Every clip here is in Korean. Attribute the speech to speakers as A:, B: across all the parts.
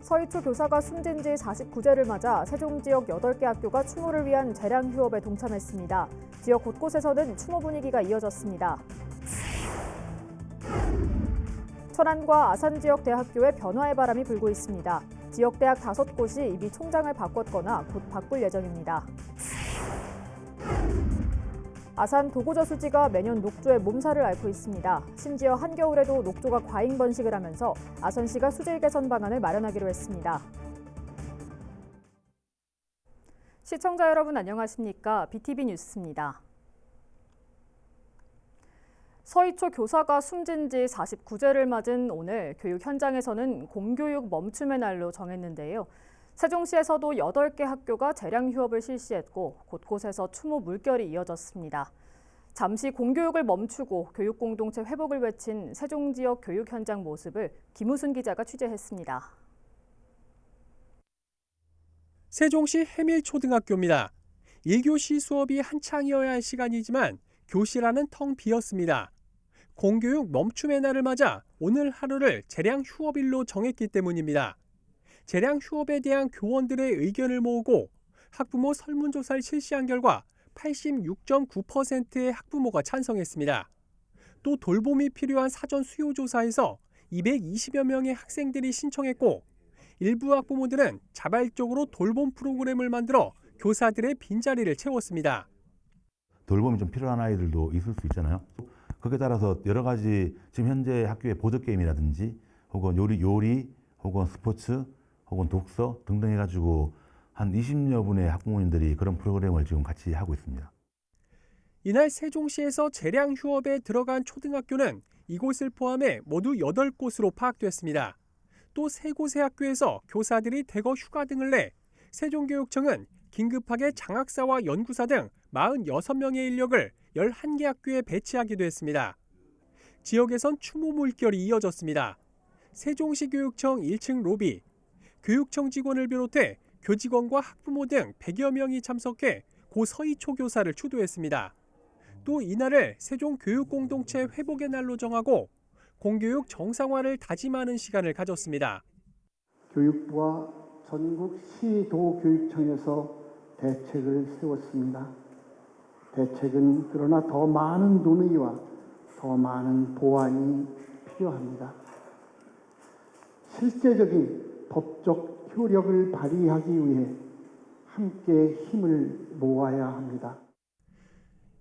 A: 서희초 교사가 숨진 지 49제를 맞아 세종 지역 8개 학교가 추모를 위한 재량 휴업에 동참했습니다. 지역 곳곳에서는 추모 분위기가 이어졌습니다. 천안과 아산 지역 대학교에 변화의 바람이 불고 있습니다. 지역 대학 5곳이 이미 총장을 바꿨거나 곧 바꿀 예정입니다. 아산 도고저수지가 매년 녹조의 몸살을 앓고 있습니다. 심지어 한겨울에도 녹조가 과잉 번식을 하면서 아산시가 수질 개선 방안을 마련하기로 했습니다. 시청자 여러분 안녕하십니까? BTV 뉴스입니다. 서희초 교사가 숨진 지 49제를 맞은 오늘 교육 현장에서는 공교육 멈춤의 날로 정했는데요. 세종시에서도 8개 학교가 재량 휴업을 실시했고 곳곳에서 추모 물결이 이어졌습니다. 잠시 공교육을 멈추고 교육 공동체 회복을 외친 세종 지역 교육 현장 모습을 김우순 기자가 취재했습니다.
B: 세종시 해밀초등학교입니다. 1교시 수업이 한창이어야 할 시간이지만 교실 안은 텅 비었습니다. 공교육 멈춤의 날을 맞아 오늘 하루를 재량 휴업일로 정했기 때문입니다. 재량 휴업에 대한 교원들의 의견을 모으고 학부모 설문조사를 실시한 결과 86.9%의 학부모가 찬성했습니다. 또 돌봄이 필요한 사전 수요조사에서 220여 명의 학생들이 신청했고 일부 학부모들은 자발적으로 돌봄 프로그램을 만들어 교사들의 빈자리를 채웠습니다.
C: 돌봄이 좀 필요한 아이들도 있을 수 있잖아요. 거기에 따라서 여러 가지 지금 현재 학교의 보드게임이라든지 혹은 요리 혹은 스포츠 혹은 독서 등등 해가지고 한 20여 분의 학부모님들이 그런 프로그램을 지금 같이 하고 있습니다.
B: 이날 세종시에서 재량 휴업에 들어간 초등학교는 이곳을 포함해 모두 8곳으로 파악됐습니다. 또 3곳의 학교에서 교사들이 대거 휴가 등을 내 세종교육청은 긴급하게 장학사와 연구사 등 46명의 인력을 11개 학교에 배치하기도 했습니다. 지역에선 추모 물결이 이어졌습니다. 세종시 교육청 1층 로비, 교육청 직원을 비롯해 교직원과 학부모 등 100여 명이 참석해 고 서희초 교사를 추도했습니다. 또 이날을 세종 교육공동체 회복의 날로 정하고 공교육 정상화를 다짐하는 시간을 가졌습니다.
D: 교육부와 전국 시도교육청에서 대책을 세웠습니다. 대책은 그러나 더 많은 논의와 더 많은 보완이 필요합니다. 실제적인 법적 효력을 발휘하기 위해 함께 힘을 모아야 합니다.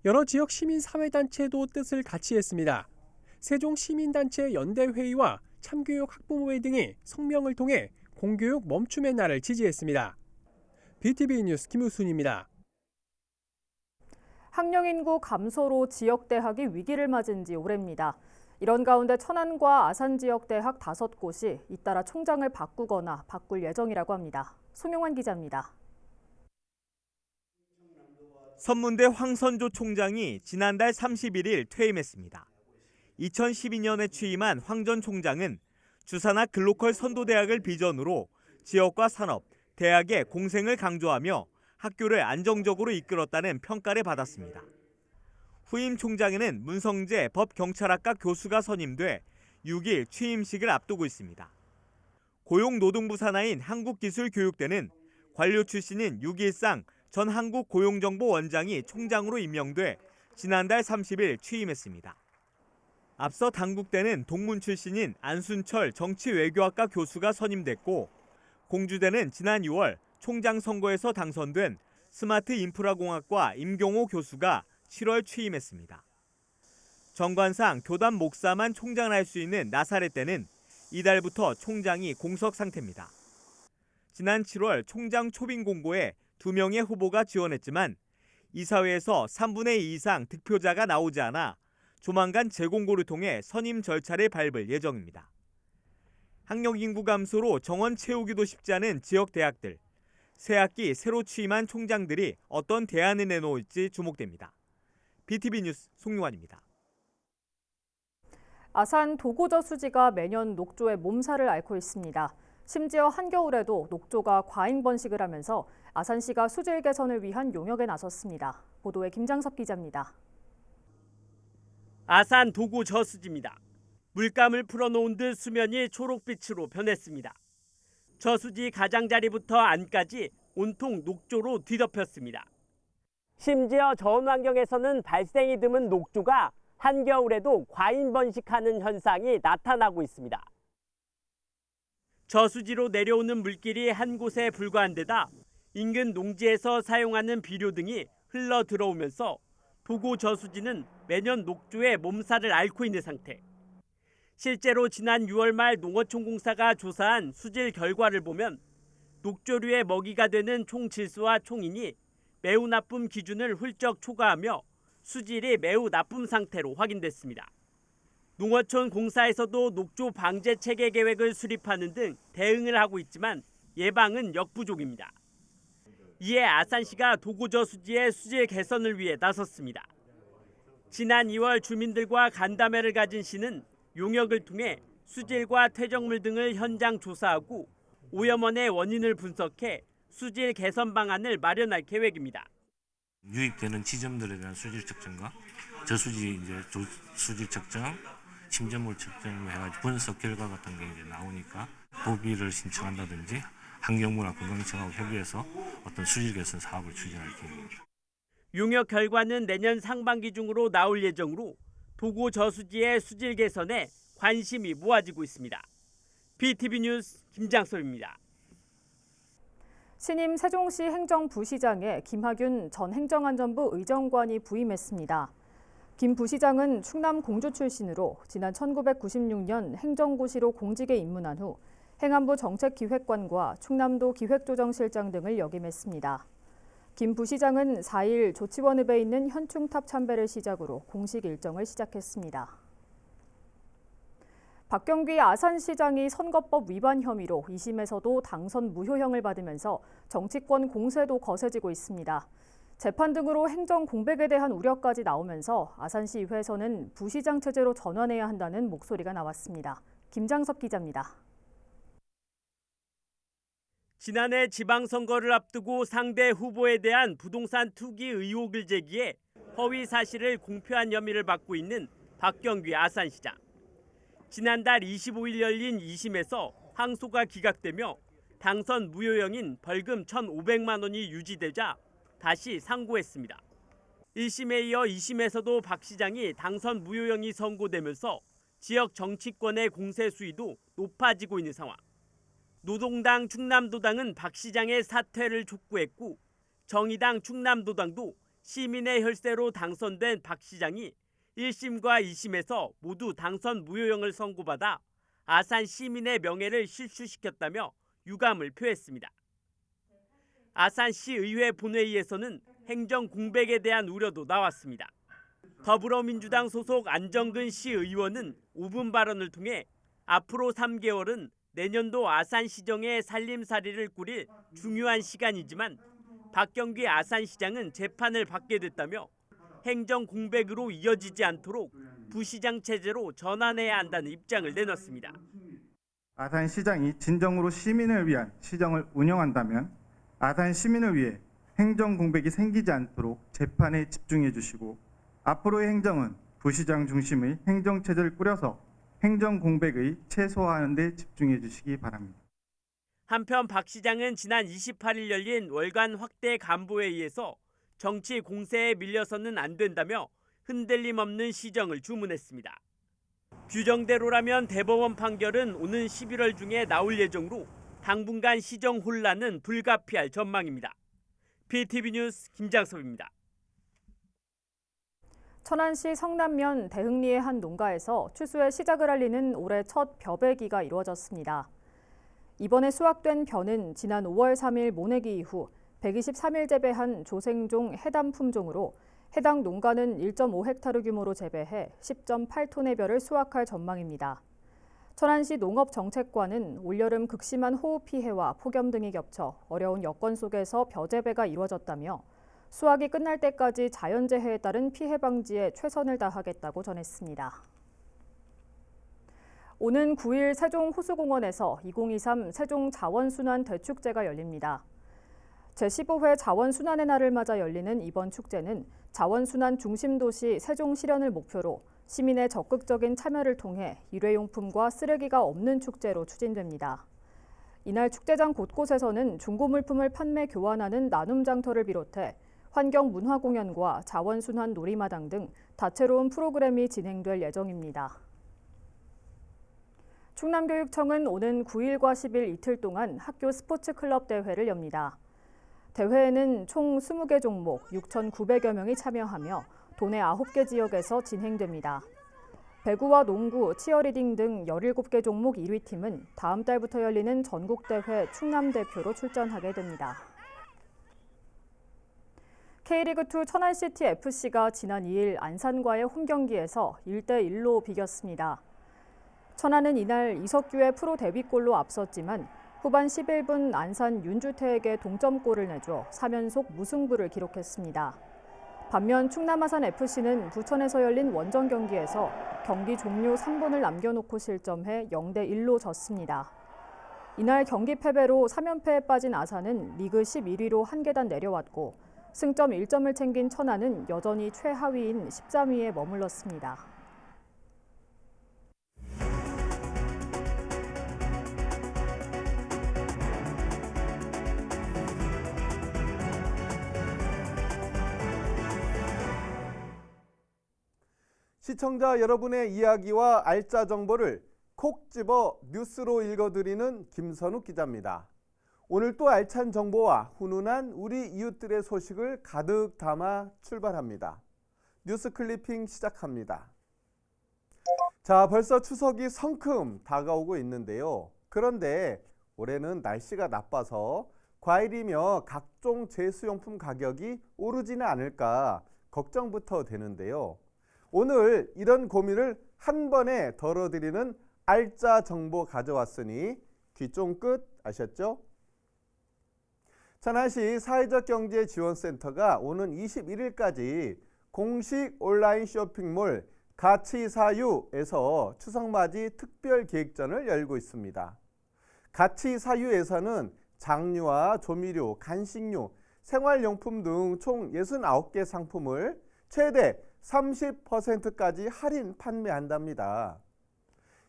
B: 여러 지역 시민사회단체도 뜻을 같이 했습니다. 세종시민단체 연대회의와 참교육 학부모회 등이 성명을 통해 공교육 멈춤의 날을 지지했습니다. BTV 뉴스 김우순입니다.
A: 학령 인구 감소로 지역 대학이 위기를 맞은 지 오래입니다. 이런 가운데 천안과 아산 지역 대학 5곳이 잇따라 총장을 바꾸거나 바꿀 예정이라고 합니다. 송용환 기자입니다.
E: 선문대 황선조 총장이 지난달 31일 퇴임했습니다. 2012년에 취임한 황 전 총장은 주산학 글로컬 선도대학을 비전으로 지역과 산업, 대학의 공생을 강조하며 학교를 안정적으로 이끌었다는 평가를 받았습니다. 후임 총장에는 문성재 법경찰학과 교수가 선임돼 6일 취임식을 앞두고 있습니다. 고용노동부 산하인 한국기술교육대는 관료 출신인 6일상 전 한국고용정보원장이 총장으로 임명돼 지난달 30일 취임했습니다. 앞서 당국대는 동문 출신인 안순철 정치외교학과 교수가 선임됐고 공주대는 지난 6월 총장 선거에서 당선된 스마트인프라공학과 임경호 교수가 7월 취임했습니다. 정관상 교단 목사만 총장을 할 수 있는 나사렛대는 이달부터 총장이 공석 상태입니다. 지난 7월 총장 초빙 공고에 2명의 후보가 지원했지만 이사회에서 3분의 2 이상 득표자가 나오지 않아 조만간 재공고를 통해 선임 절차를 밟을 예정입니다. 학력 인구 감소로 정원 채우기도 쉽지 않은 지역 대학들. 새 학기 새로 취임한 총장들이 어떤 대안을 내놓을지 주목됩니다. BTV 뉴스 송용환입니다.
A: 아산 도고저수지가 매년 녹조의 몸살을 앓고 있습니다. 심지어 한겨울에도 녹조가 과잉 번식을 하면서 아산시가 수질 개선을 위한 용역에 나섰습니다. 보도에 김장섭 기자입니다.
F: 아산 도고저수지입니다. 물감을 풀어놓은 듯 수면이 초록빛으로 변했습니다. 저수지 가장자리부터 안까지 온통 녹조로 뒤덮였습니다. 심지어 저온 환경에서는 발생이 드문 녹조가 한겨울에도 과인 번식하는 현상이 나타나고 있습니다. 저수지로 내려오는 물길이 한 곳에 불과한 데다 인근 농지에서 사용하는 비료 등이 흘러 들어오면서 도고 저수지는 매년 녹조에 몸살을 앓고 있는 상태. 실제로 지난 6월 말 농어촌공사가 조사한 수질 결과를 보면 녹조류의 먹이가 되는 총 질소와 총인이 매우 나쁨 기준을 훌쩍 초과하며 수질이 매우 나쁨 상태로 확인됐습니다. 농어촌 공사에서도 녹조 방제 체계 계획을 수립하는 등 대응을 하고 있지만 예방은 역부족입니다. 이에 아산시가 도고 저수지의 수질 개선을 위해 나섰습니다. 지난 2월 주민들과 간담회를 가진 시는 용역을 통해 수질과 퇴적물 등을 현장 조사하고 오염원의 원인을 분석해 수질 개선 방안을 마련할 계획입니다.
G: 유입되는 지점들에 대한 수질 측정과 저수지 수질 측정, 침전물 측정 해가지고 분석 결과 같은 게 이제 나오니까 도비를 신청한다든지 환경부나 건강청하고 협의해서 어떤 수질 개선 사업을 추진할 계획입니다.
F: 용역 결과는 내년 상반기 중으로 나올 예정으로 도고 저수지의 수질 개선에 관심이 모아지고 있습니다. BTV 뉴스 김장섭입니다.
A: 신임 세종시 행정부시장에 김학윤 전 행정안전부 의정관이 부임했습니다. 김 부시장은 충남 공주 출신으로 지난 1996년 행정고시로 공직에 입문한 후 행안부 정책기획관과 충남도 기획조정실장 등을 역임했습니다. 김 부시장은 4일 조치원읍에 있는 현충탑 참배를 시작으로 공식 일정을 시작했습니다. 박경귀 아산시장이 선거법 위반 혐의로 2심에서도 당선 무효형을 받으면서 정치권 공세도 거세지고 있습니다. 재판 등으로 행정 공백에 대한 우려까지 나오면서 아산시의회에서는 부시장 체제로 전환해야 한다는 목소리가 나왔습니다. 김장섭 기자입니다.
F: 지난해 지방선거를 앞두고 상대 후보에 대한 부동산 투기 의혹을 제기해 허위 사실을 공표한 혐의를 받고 있는 박경귀 아산시장. 지난달 25일 열린 2심에서 항소가 기각되며 당선 무효형인 벌금 1,500만 원이 유지되자 다시 상고했습니다. 1심에 이어 2심에서도 박 시장이 당선 무효형이 선고되면서 지역 정치권의 공세 수위도 높아지고 있는 상황. 노동당 충남도당은 박 시장의 사퇴를 촉구했고 정의당 충남도당도 시민의 혈세로 당선된 박 시장이 1심과 2심에서 모두 당선 무효형을 선고받아 아산 시민의 명예를 실추시켰다며 유감을 표했습니다. 아산시의회 본회의에서는 행정 공백에 대한 우려도 나왔습니다. 더불어민주당 소속 안정근 시의원은 5분 발언을 통해 앞으로 3개월은 내년도 아산시정의 살림살이를 꾸릴 중요한 시간이지만 박경귀 아산시장은 재판을 받게 됐다며 행정 공백으로 이어지지 않도록 부시장 체제로 전환해야 한다는 입장을 내놨습니다.
H: 아산시장이 진정으로 시민을 위한 시정을 운영한다면 아산 시민을 위해 행정 공백이 생기지 않도록 재판에 집중해 주시고 앞으로의 행정은 부시장 중심의 행정 체제를 꾸려서 행정 공백의 최소화하는 데 집중해 주시기 바랍니다.
F: 한편 박 시장은 지난 28일 열린 월간 확대 간부회의에서 정치 공세에 밀려서는 안 된다며 흔들림 없는 시정을 주문했습니다. 규정대로라면 대법원 판결은 오는 11월 중에 나올 예정으로 당분간 시정 혼란은 불가피할 전망입니다. BTV 뉴스 김장섭입니다.
A: 천안시 성남면 대흥리의 한 농가에서 추수의 시작을 알리는 올해 첫 벼베기가 이루어졌습니다. 이번에 수확된 벼는 지난 5월 3일 모내기 이후 123일 재배한 조생종 해담 품종으로 해당 농가는 1.5헥타르 규모로 재배해 10.8톤의 벼를 수확할 전망입니다. 천안시 농업정책과는 올여름 극심한 호우 피해와 폭염 등이 겹쳐 어려운 여건 속에서 벼 재배가 이루어졌다며 수확이 끝날 때까지 자연재해에 따른 피해 방지에 최선을 다하겠다고 전했습니다. 오는 9일 세종호수공원에서 2023 세종자원순환 대축제가 열립니다. 제15회 자원순환의 날을 맞아 열리는 이번 축제는 자원순환 중심도시 세종 실현을 목표로 시민의 적극적인 참여를 통해 일회용품과 쓰레기가 없는 축제로 추진됩니다. 이날 축제장 곳곳에서는 중고 물품을 판매 교환하는 나눔 장터를 비롯해 환경 문화 공연과 자원순환 놀이마당 등 다채로운 프로그램이 진행될 예정입니다. 충남교육청은 오는 9일과 10일 이틀 동안 학교 스포츠 클럽 대회를 엽니다. 대회에는 총 20개 종목 6,900여 명이 참여하며 도내 9개 지역에서 진행됩니다. 배구와 농구, 치어리딩 등 17개 종목 1위 팀은 다음 달부터 열리는 전국대회 충남 대표로 출전하게 됩니다. K리그2 천안시티 FC가 지난 2일 안산과의 홈경기에서 1대1로 비겼습니다. 천안은 이날 이석규의 프로 데뷔골로 앞섰지만 후반 11분 안산 윤주태에게 동점골을 내줘 3연속 무승부를 기록했습니다. 반면 충남 아산FC는 부천에서 열린 원정 경기에서 경기 종료 3분을 남겨놓고 실점해 0대1로 졌습니다. 이날 경기 패배로 3연패에 빠진 아산은 리그 11위로 한 계단 내려왔고 승점 1점을 챙긴 천안은 여전히 최하위인 13위에 머물렀습니다.
I: 시청자 여러분의 이야기와 알짜 정보를 콕 집어 뉴스로 읽어드리는 김선욱 기자입니다. 오늘 또 알찬 정보와 훈훈한 우리 이웃들의 소식을 가득 담아 출발합니다. 뉴스 클리핑 시작합니다. 자, 벌써 추석이 성큼 다가오고 있는데요. 그런데 올해는 날씨가 나빠서 과일이며 각종 제수용품 가격이 오르지는 않을까 걱정부터 되는데요. 오늘 이런 고민을 한 번에 덜어드리는 알짜 정보 가져왔으니 귀 쫑긋 아셨죠? 천안시 사회적경제지원센터가 오는 21일까지 공식 온라인 쇼핑몰 가치사유에서 추석맞이 특별기획전을 열고 있습니다. 가치사유에서는 장류와 조미료, 간식류, 생활용품 등 총 69개 상품을 최대 30%까지 할인 판매한답니다.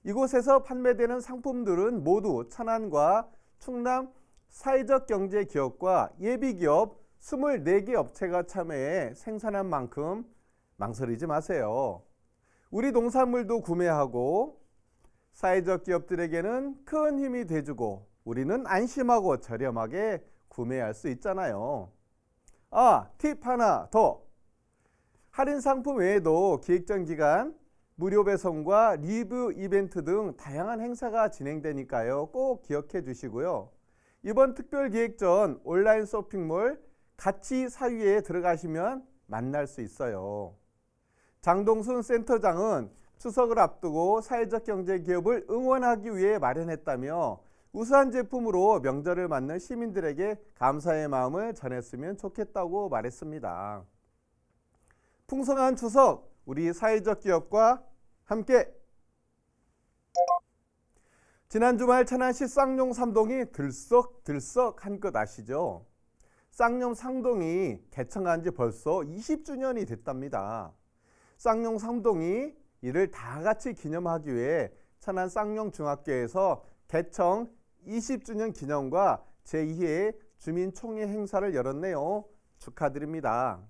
I: 이곳에서 판매되는 상품들은 모두 천안과 충남 사회적 경제 기업과 예비기업 24개 업체가 참여해 생산한 만큼 망설이지 마세요. 우리 농산물도 구매하고 사회적 기업들에게는 큰 힘이 돼주고 우리는 안심하고 저렴하게 구매할 수 있잖아요. 팁 하나 더. 할인 상품 외에도 기획전 기간 무료 배송과 리뷰 이벤트 등 다양한 행사가 진행되니까요. 꼭 기억해 주시고요. 이번 특별기획전 온라인 쇼핑몰 가치사유에 들어가시면 만날 수 있어요. 장동순 센터장은 추석을 앞두고 사회적 경제 기업을 응원하기 위해 마련했다며 우수한 제품으로 명절을 맞는 시민들에게 감사의 마음을 전했으면 좋겠다고 말했습니다. 풍성한 추석, 우리 사회적 기업과 함께. 지난 주말 천안시 쌍용 삼동이 들썩들썩한 것 아시죠? 쌍용 삼동이 개청한 지 벌써 20주년이 됐답니다. 쌍용 삼동이 이를 다 같이 기념하기 위해 천안 쌍용중학교에서 개청 20주년 기념과 제2회 주민총회 행사를 열었네요. 축하드립니다.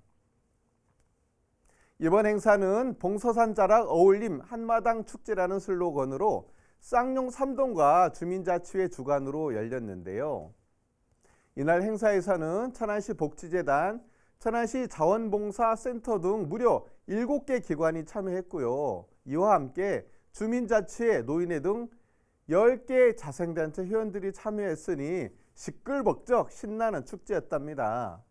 I: 이번 행사는 봉서산 자락 어울림 한마당 축제라는 슬로건으로 쌍용 삼동과 주민자치회 주관으로 열렸는데요. 이날 행사에서는 천안시 복지재단, 천안시 자원봉사센터 등 무려 7개 기관이 참여했고요. 이와 함께 주민자치회, 노인회 등 10개 자생단체 회원들이 참여했으니 시끌벅적 신나는 축제였답니다.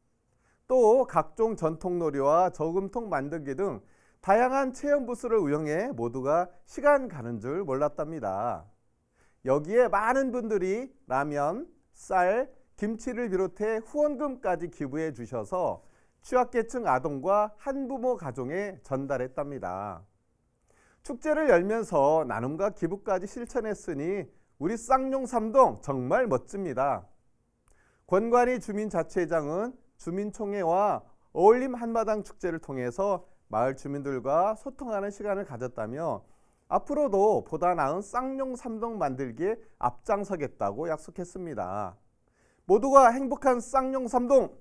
I: 또 각종 전통놀이와 저금통 만들기 등 다양한 체험 부스를 운영해 모두가 시간 가는 줄 몰랐답니다. 여기에 많은 분들이 라면, 쌀, 김치를 비롯해 후원금까지 기부해 주셔서 취약계층 아동과 한부모 가정에 전달했답니다. 축제를 열면서 나눔과 기부까지 실천했으니 우리 쌍용 삼동 정말 멋집니다. 권관희 주민자치회장은 주민총회와 어울림 한마당 축제를 통해서 마을 주민들과 소통하는 시간을 가졌다며 앞으로도 보다 나은 쌍용 3동 만들기에 앞장서겠다고 약속했습니다. 모두가 행복한 쌍용 3동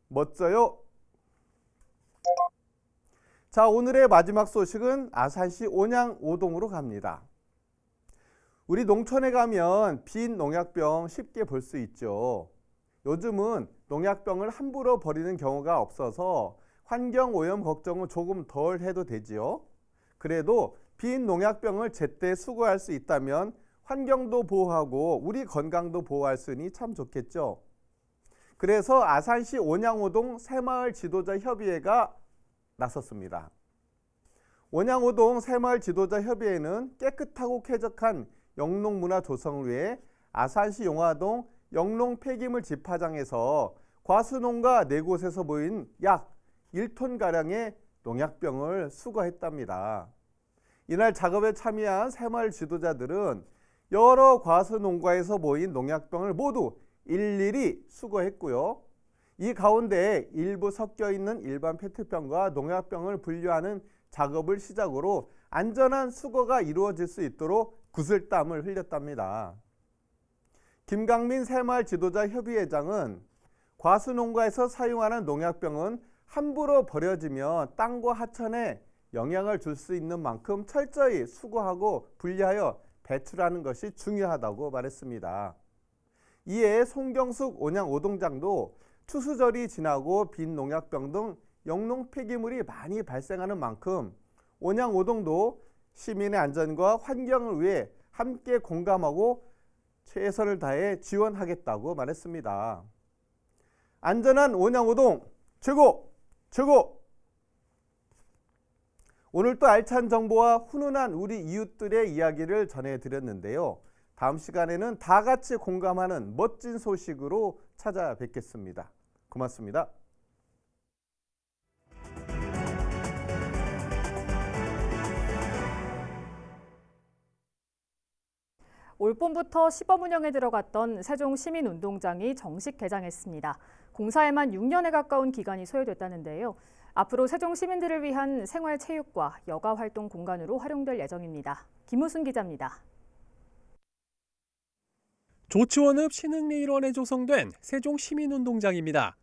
I: 멋져요. 자, 오늘의 마지막 소식은 아산시 온양 5동으로 갑니다. 우리 농촌에 가면 빈 농약병 쉽게 볼 수 있죠. 요즘은 농약병을 함부로 버리는 경우가 없어서 환경오염 걱정은 조금 덜 해도 되지요. 그래도 빈 농약병을 제때 수거할 수 있다면 환경도 보호하고 우리 건강도 보호할 수 있으니 참 좋겠죠. 그래서 아산시 온양오동 새마을 지도자 협의회가 나섰습니다. 온양오동 새마을 지도자 협의회는 깨끗하고 쾌적한 영농문화 조성을 위해 아산시 용화동 영농 폐기물 집화장에서 과수농가 4곳에서 모인 약 1톤가량의 농약병을 수거했답니다. 이날 작업에 참여한 새마을 지도자들은 여러 과수농가에서 모인 농약병을 모두 일일이 수거했고요. 이 가운데 일부 섞여 있는 일반 페트병과 농약병을 분류하는 작업을 시작으로 안전한 수거가 이루어질 수 있도록 구슬땀을 흘렸답니다. 김강민 새마을 지도자 협의회장은 과수농가에서 사용하는 농약병은 함부로 버려지며 땅과 하천에 영향을 줄 수 있는 만큼 철저히 수거하고 분리하여 배출하는 것이 중요하다고 말했습니다. 이에 송경숙 온양 오동장도 추수절이 지나고 빈 농약병 등 영농 폐기물이 많이 발생하는 만큼 온양 오동도 시민의 안전과 환경을 위해 함께 공감하고 최선을 다해 지원하겠다고 말했습니다. 안전한 온양 오동 최고! 최고! 오늘 또 알찬 정보와 훈훈한 우리 이웃들의 이야기를 전해드렸는데요. 다음 시간에는 다 같이 공감하는 멋진 소식으로 찾아뵙겠습니다. 고맙습니다.
A: 올 봄부터 시범 운영에 들어갔던 세종시민운동장이 정식 개장했습니다. 공사에만 6년에 가까운 기간이 소요됐다는데요. 앞으로 세종 시민들을 위한 생활체육과 여가활동 공간으로 활용될 예정입니다. 김우순 기자입니다.
B: 조치원읍 신흥리 일원에 조성된 세종시민운동장입니다.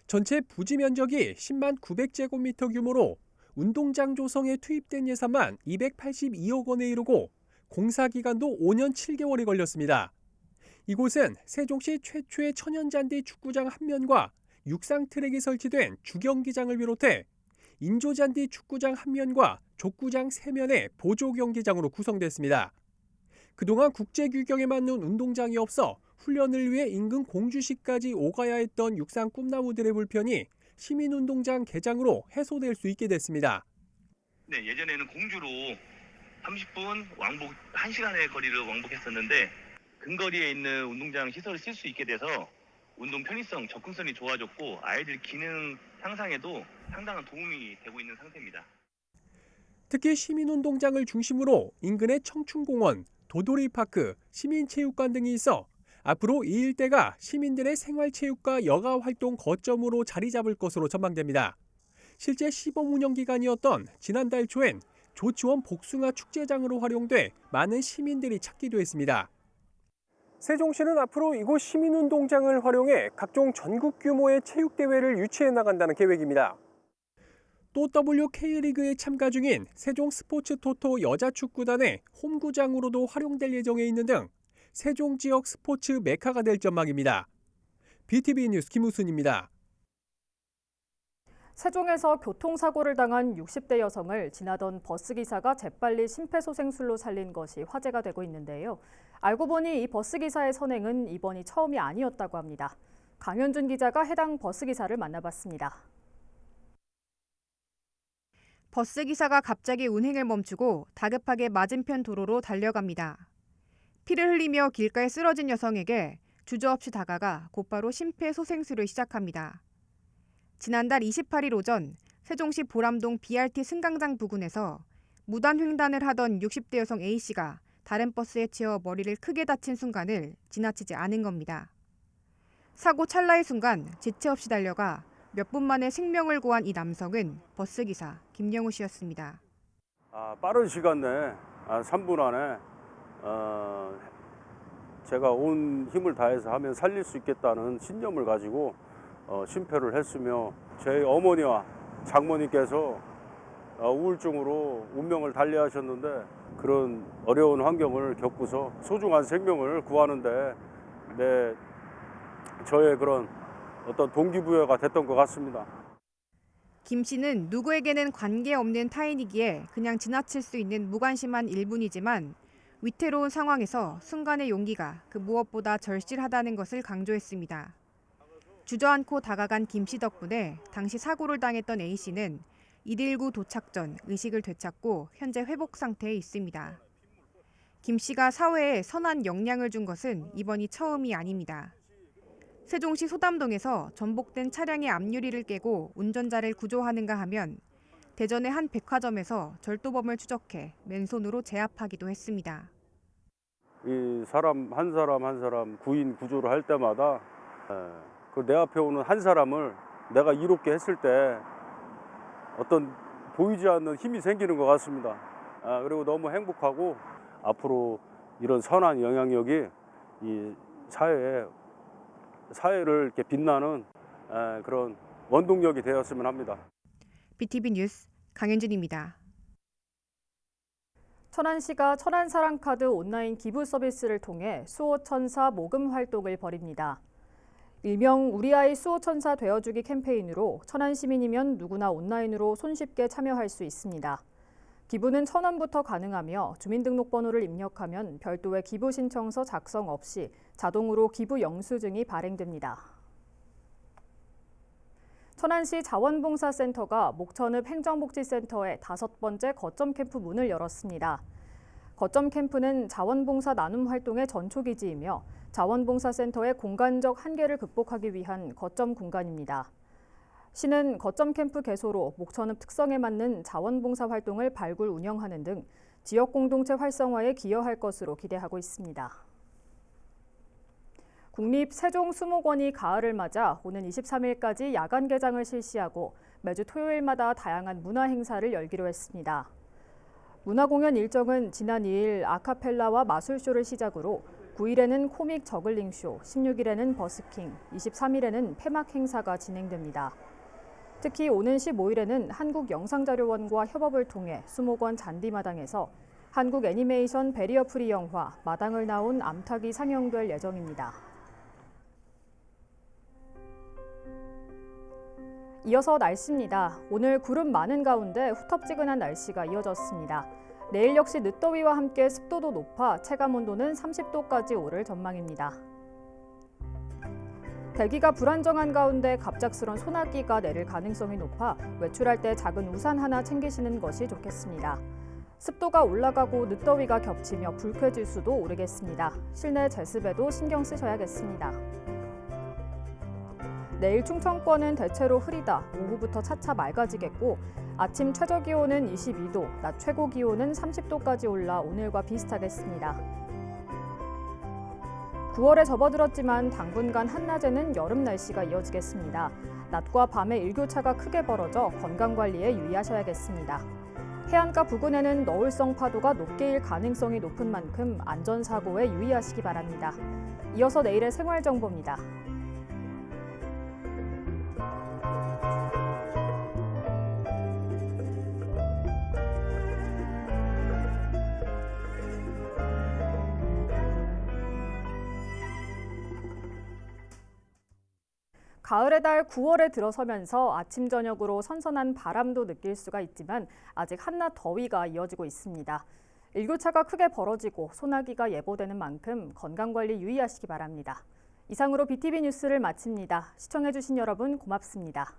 B: 전체 부지 면적이 10만 900제곱미터 규모로 운동장 조성에 투입된 예산만 282억 원에 이르고 공사 기간도 5년 7개월이 걸렸습니다. 이곳은 세종시 최초의 천연잔디 축구장 한 면과 육상 트랙이 설치된 주경기장을 비롯해 인조잔디 축구장 한 면과 족구장 3면의 보조 경기장으로 구성됐습니다. 그동안 국제 규격에 맞는 운동장이 없어 훈련을 위해 인근 공주시까지 오가야 했던 육상 꿈나무들의 불편이 시민운동장 개장으로 해소될 수 있게 됐습니다.
J: 네, 예전에는 공주로 30분 왕복 1시간의 거리를 왕복했었는데 근거리에 있는 운동장 시설을 쓸 수 있게 돼서 운동 편의성, 접근성이 좋아졌고 아이들 기능 향상에도 상당한 도움이 되고 있는 상태입니다.
B: 특히 시민운동장을 중심으로 인근의 청춘공원, 도돌이파크, 시민체육관 등이 있어 앞으로 이 일대가 시민들의 생활체육과 여가활동 거점으로 자리 잡을 것으로 전망됩니다. 실제 시범 운영 기간이었던 지난달 초엔 조치원 복숭아 축제장으로 활용돼 많은 시민들이 찾기도 했습니다. 세종시는 앞으로 이곳 시민운동장을 활용해 각종 전국 규모의 체육대회를 유치해 나간다는 계획입니다. 또 WK리그에 참가 중인 세종 스포츠토토 여자축구단의 홈구장으로도 활용될 예정에 있는 등 세종 지역 스포츠 메카가 될 전망입니다. BTV 뉴스 김우순입니다.
A: 세종에서 교통사고를 당한 60대 여성을 지나던 버스기사가 재빨리 심폐소생술로 살린 것이 화제가 되고 있는데요. 알고 보니 이 버스기사의 선행은 이번이 처음이 아니었다고 합니다. 강현준 기자가 해당 버스기사를 만나봤습니다.
K: 버스기사가 갑자기 운행을 멈추고 다급하게 맞은편 도로로 달려갑니다. 피를 흘리며 길가에 쓰러진 여성에게 주저없이 다가가 곧바로 심폐소생술을 시작합니다. 지난달 28일 오전 세종시 보람동 BRT 승강장 부근에서 무단횡단을 하던 60대 여성 A씨가 다른 버스에 치여 머리를 크게 다친 순간을 지나치지 않은 겁니다. 사고 찰나의 순간 지체 없이 달려가 몇 분 만에 생명을 구한 이 남성은 버스기사 김영우 씨였습니다.
L: 빠른 시간 내에 한 3분 안에 제가 온 힘을 다해서 하면 살릴 수 있겠다는 신념을 가지고 심표를 했으며 제 어머니와 장모님께서 우울증으로 운명을 달리하셨는데 그런 어려운 환경을 겪고서 소중한 생명을 구하는데 저의 그런 어떤 동기부여가 됐던 것 같습니다.
K: 김 씨는 누구에게는 관계없는 타인이기에 그냥 지나칠 수 있는 무관심한 일분이지만 위태로운 상황에서 순간의 용기가 그 무엇보다 절실하다는 것을 강조했습니다. 주저앉고 다가간 김 씨 덕분에 당시 사고를 당했던 A 씨는 119 도착 전 의식을 되찾고 현재 회복 상태에 있습니다. 김 씨가 사회에 선한 영향을 준 것은 이번이 처음이 아닙니다. 세종시 소담동에서 전복된 차량의 앞유리를 깨고 운전자를 구조하는가 하면 대전의 한 백화점에서 절도범을 추적해 맨손으로 제압하기도 했습니다.
L: 이 사람 한 사람 구인 구조를 할 때마다 내 앞에 오는 한 사람을 내가 이롭게 했을 때 어떤 보이지 않는 힘이 생기는 것 같습니다. 그리고 너무 행복하고 앞으로 이런 선한 영향력이 이 사회를 이렇게 빛나는 그런 원동력이 되었으면 합니다.
K: BTV 뉴스 강현진입니다.
A: 천안시가 천안사랑카드 온라인 기부 서비스를 통해 수호천사 모금 활동을 벌입니다. 일명 우리 아이 수호천사 되어주기 캠페인으로 천안 시민이면 누구나 온라인으로 손쉽게 참여할 수 있습니다. 기부는 1,000원부터 가능하며 주민등록번호를 입력하면 별도의 기부 신청서 작성 없이 자동으로 기부 영수증이 발행됩니다. 천안시 자원봉사센터가 목천읍 행정복지센터의 5번째 거점 캠프 문을 열었습니다. 거점 캠프는 자원봉사 나눔 활동의 전초기지이며 자원봉사센터의 공간적 한계를 극복하기 위한 거점 공간입니다. 시는 거점 캠프 개소로 목천읍 특성에 맞는 자원봉사 활동을 발굴 운영하는 등 지역 공동체 활성화에 기여할 것으로 기대하고 있습니다. 국립 세종수목원이 가을을 맞아 오는 23일까지 야간 개장을 실시하고 매주 토요일마다 다양한 문화 행사를 열기로 했습니다. 문화공연 일정은 지난 2일 아카펠라와 마술쇼를 시작으로 9일에는 코믹 저글링쇼, 16일에는 버스킹, 23일에는 폐막 행사가 진행됩니다. 특히 오는 15일에는 한국영상자료원과 협업을 통해 수목원 잔디마당에서 한국 애니메이션 베리어 프리 영화 마당을 나온 암탉이 상영될 예정입니다. 이어서 날씨입니다. 오늘 구름 많은 가운데 후텁지근한 날씨가 이어졌습니다. 내일 역시 늦더위와 함께 습도도 높아 체감온도는 30도까지 오를 전망입니다. 대기가 불안정한 가운데 갑작스런 소나기가 내릴 가능성이 높아 외출할 때 작은 우산 하나 챙기시는 것이 좋겠습니다. 습도가 올라가고 늦더위가 겹치며 불쾌지수도 오르겠습니다. 실내 제습에도 신경 쓰셔야겠습니다. 내일 충청권은 대체로 흐리다 오후부터 차차 맑아지겠고 아침 최저기온은 22도, 낮 최고기온은 30도까지 올라 오늘과 비슷하겠습니다. 9월에 접어들었지만 당분간 한낮에는 여름 날씨가 이어지겠습니다. 낮과 밤에 일교차가 크게 벌어져 건강관리에 유의하셔야겠습니다. 해안가 부근에는 너울성 파도가 높게 일 가능성이 높은 만큼 안전사고에 유의하시기 바랍니다. 이어서 내일의 생활정보입니다. 가을의 달 9월에 들어서면서 아침 저녁으로 선선한 바람도 느낄 수가 있지만 아직 한낮 더위가 이어지고 있습니다. 일교차가 크게 벌어지고 소나기가 예보되는 만큼 건강관리 유의하시기 바랍니다. 이상으로 BTV 뉴스를 마칩니다. 시청해주신 여러분 고맙습니다.